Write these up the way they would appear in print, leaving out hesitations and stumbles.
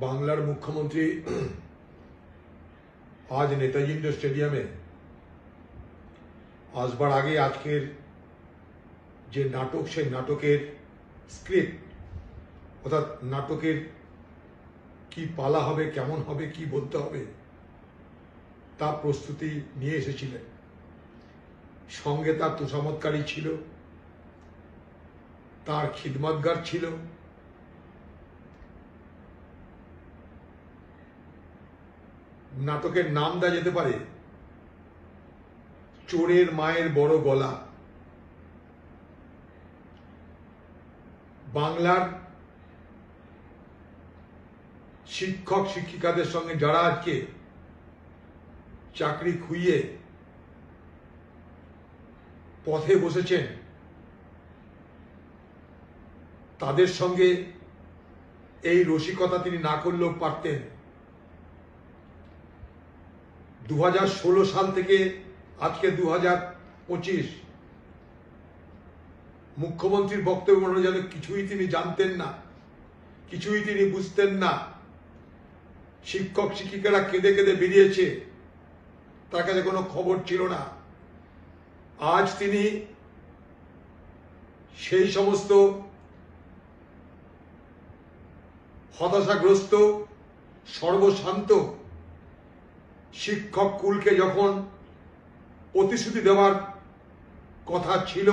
বাংলার মুখ্যমন্ত্রী আজ নেতাজি ইন্ডোর স্টেডিয়ামে আসবার আগে আজকের যে নাটক, সেই নাটকের স্ক্রিপ্ট অর্থাৎ নাটকের কি পালা হবে, কেমন হবে, কি বলতে হবে তা প্রস্তুতি নিয়ে এসেছিলেন। সঙ্গে তার তোষামতকারী ছিল, তার খিদমতগার ছিল, নাটকের নাম দেওয়া যেতে পারে চোরের মায়ের বড় গলা। বাংলার শিক্ষক শিক্ষিকাদের সঙ্গে যারা আজকে চাকরি খুইয়ে পথে বসেছেন, তাদের সঙ্গে এই রসিকতা তিনি না করলেও পারতেন। 2016 সাল থেকে আজকে 2025, মুখ্যমন্ত্রীর বক্তব্য অনুযায়ী কিছুই তিনি জানতেন না, কিছুই তিনি বুঝতেন না। শিক্ষক শিক্ষিকারা কেঁদে কেঁদে বেরিয়েছে, তার কাছে কোনো খবর ছিল না। আজ তিনি সেই সমস্ত হতাশাগ্রস্ত সর্বশান্ত শিক্ষক কুলকে যখন প্রতিশ্রুতি দেওয়ার কথা ছিল,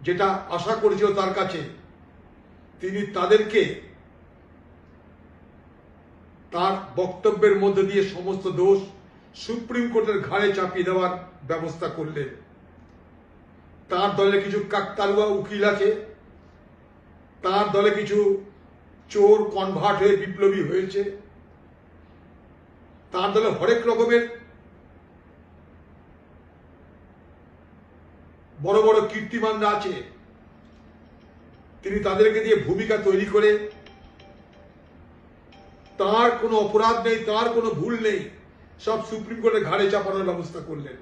যেটা আশা করেছিল তার কাছে, তিনি তাদেরকে তার বক্তব্যের মধ্যে দিয়ে সমস্ত দোষ সুপ্রিম কোর্টের ঘাড়ে চাপিয়ে দেওয়ার ব্যবস্থা করলেন। তার দলে কিছু কাকতালুয়া উকিল আছে, তার দলে কিছু চোর কনভার্ট হয়ে বিপ্লবী হয়েছে, তার দলে হরেক রকমের বড় বড় কীর্তিমানরা আছে। তিনি তাদেরকে দিয়ে ভূমিকা তৈরি করে তার কোনো অপরাধ নেই, তার কোনো ভুল নেই, সব সুপ্রিম কোর্টের ঘাড়ে চাপানোর ব্যবস্থা করলেন।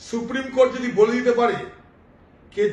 সুপ্রিম কোর্ট যদি বলে দিতে পারে কে